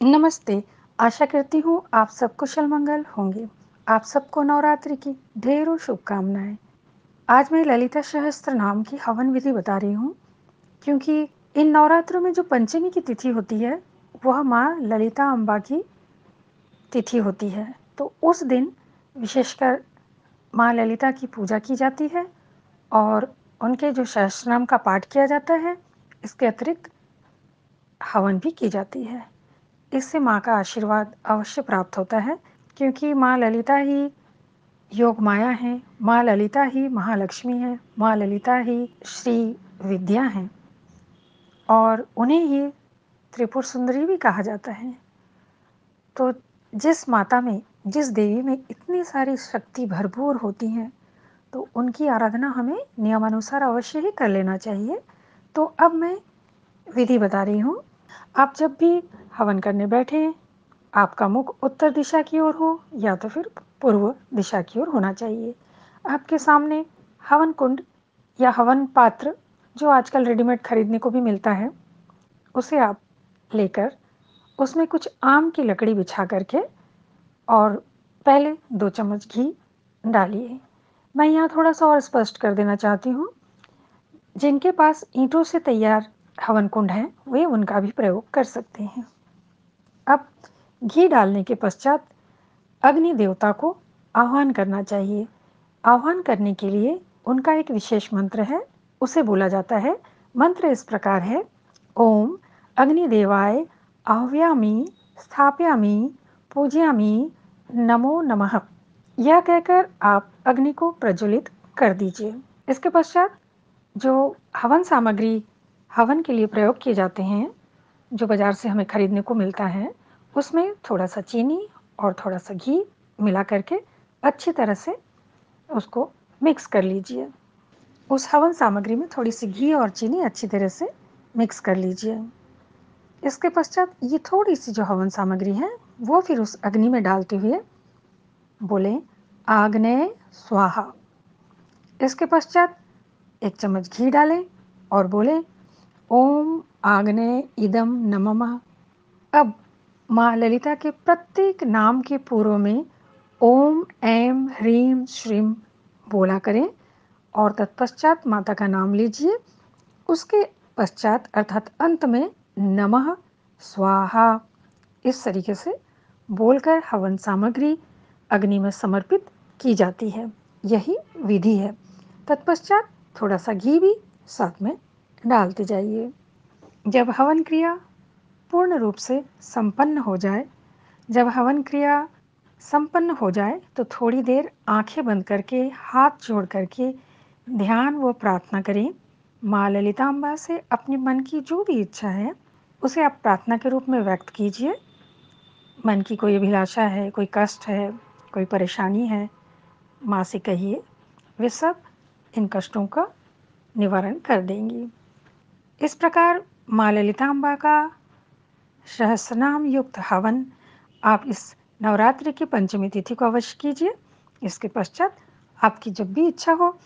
नमस्ते। आशा करती हूँ आप सब कुशल मंगल होंगे। आप सबको नवरात्रि की ढेरों शुभकामनाएँ। आज मैं ललिता सहस्त्र नाम की हवन विधि बता रही हूँ, क्योंकि इन नवरात्रों में जो पंचमी की तिथि होती है, वह माँ ललिता अम्बा की तिथि होती है। तो उस दिन विशेषकर माँ ललिता की पूजा की जाती है और उनके जो सहस्त्रनाम का पाठ किया जाता है, इसके अतिरिक्त हवन भी की जाती है। इससे माँ का आशीर्वाद अवश्य प्राप्त होता है, क्योंकि माँ ललिता ही योग माया हैं, माँ ललिता ही महालक्ष्मी हैं, माँ ललिता ही श्री विद्या हैं और उन्हें ही त्रिपुर सुंदरी भी कहा जाता है। तो जिस माता में, जिस देवी में इतनी सारी शक्ति भरपूर होती हैं, तो उनकी आराधना हमें नियमानुसार अवश्य ही कर लेना चाहिए। तो अब मैं विधि बता रही हूँ। आप जब भी हवन करने बैठें, आपका मुख उत्तर दिशा की ओर हो या तो फिर पूर्व दिशा की ओर होना चाहिए। आपके सामने हवन कुंड या हवन पात्र, जो आजकल रेडीमेड खरीदने को भी मिलता है, उसे आप लेकर उसमें कुछ आम की लकड़ी बिछा करके और पहले 2 चम्मच घी डालिए। मैं यहाँ थोड़ा-सा और स्पष्ट कर देना चाहती हूँ, जिनके पास ईंटों से तैयार हवन कुंड है, वे उनका भी प्रयोग कर सकते हैं। अब घी डालने के पश्चात अग्नि देवता को आह्वान करना चाहिए। आह्वान करने के लिए उनका एक विशेष मंत्र है, उसे बोला जाता है। मंत्र इस प्रकार है: ओम अग्निदेवाय आह्वयामि स्थापयामि पूजयामि नमो नमः। यह कहकर आप अग्नि को प्रज्वलित कर दीजिए। इसके पश्चात जो हवन सामग्री हवन के लिए प्रयोग किए जाते हैं, जो बाजार से हमें खरीदने को मिलता है, उसमें थोड़ा-सा चीनी और थोड़ा-सा घी मिला करके अच्छी तरह से उसको मिक्स कर लीजिए। उस हवन सामग्री में थोड़ी-सी घी और चीनी अच्छी तरह से मिक्स कर लीजिए। इसके पश्चात ये थोड़ी-सी जो हवन सामग्री है, वो फिर उस अग्नि में डालते हुए बोलें, आग्नेय स्वाहा। इसके पश्चात 1 चम्मच घी डालें और बोलें, ओम आग्नेय इदं नमः। अब माँ ललिता के प्रत्येक नाम के पूर्व में ओम ऐं ह्रीं श्रीं बोला करें और तत्पश्चात माता का नाम लीजिए। उसके पश्चात अर्थात अंत में नमः स्वाहा इस तरीके से बोलकर हवन सामग्री अग्नि में समर्पित की जाती है। यही विधि है। तत्पश्चात थोड़ा-सा घी भी साथ में डालते जाइए। जब हवन क्रिया पूर्ण रूप से संपन्न हो जाए, जब हवन क्रिया संपन्न हो जाए, तो थोड़ी देर आंखें बंद करके, हाथ जोड़ करके ध्यान व प्रार्थना करें। माँ ललिताम्बा से अपने मन की जो भी इच्छा है, उसे आप प्रार्थना के रूप में व्यक्त कीजिए। मन की कोई अभिलाषा है, कोई कष्ट है, कोई परेशानी है, माँ से कहिए, वे सब इन कष्टों का निवारण कर देंगी। इस प्रकार माँ ललिताम्बा का सहस्रनाम युक्त हवन आप इस नवरात्रि की पंचमी तिथि को अवश्य कीजिए। इसके पश्चात आपकी जब भी इच्छा हो,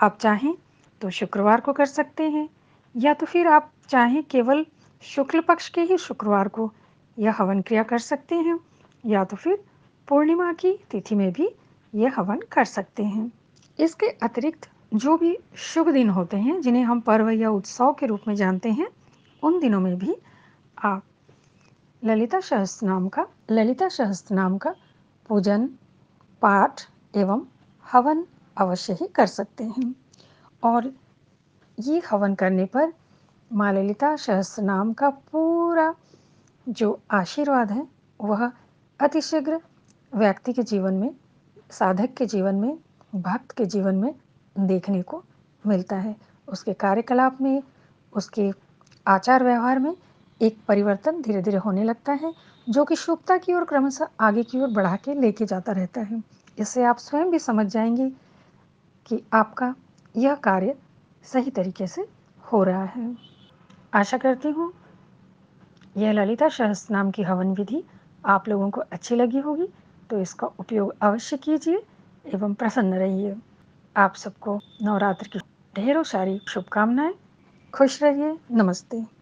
आप चाहें तो शुक्रवार को कर सकते हैं या तो फिर आप चाहें केवल शुक्ल पक्ष के ही शुक्रवार को यह हवन क्रिया कर सकते हैं या तो फिर पूर्णिमा की तिथि में भी यह हवन कर सकते हैं। इसके अतिरिक्त जो भी शुभ दिन होते हैं, जिन्हें हम पर्व या उत्सव के रूप में जानते हैं, उन दिनों में भी आप ललिता सहस्त्रनाम का पूजन, पाठ एवं हवन अवश्य ही कर सकते हैं। और ये हवन करने पर माँ ललिता सहस्त्रनाम का पूरा जो आशीर्वाद है, वह अतिशीघ्र व्यक्ति के जीवन में, साधक के जीवन में, भक्त के जीवन में देखने को मिलता है। उसके कार्यकलाप में, उसके आचार व्यवहार में एक परिवर्तन धीरे-धीरे होने लगता है, जो कि शुभता की ओर क्रमशः आगे की ओर बढ़ा के लेके जाता रहता है। इससे आप स्वयं भी समझ जाएँगे कि आपका यह कार्य सही तरीके से हो रहा है। आशा करती हूँ यह ललिता सहस्त्रनाम की हवन विधि आप लोगों को अच्छी लगी होगी, तो इसका उपयोग अवश्य कीजिए एवं प्रसन्न रहिए। आप सबको नवरात्र की ढेरों सारी शुभकामनाएँ। खुश रहिए। नमस्ते।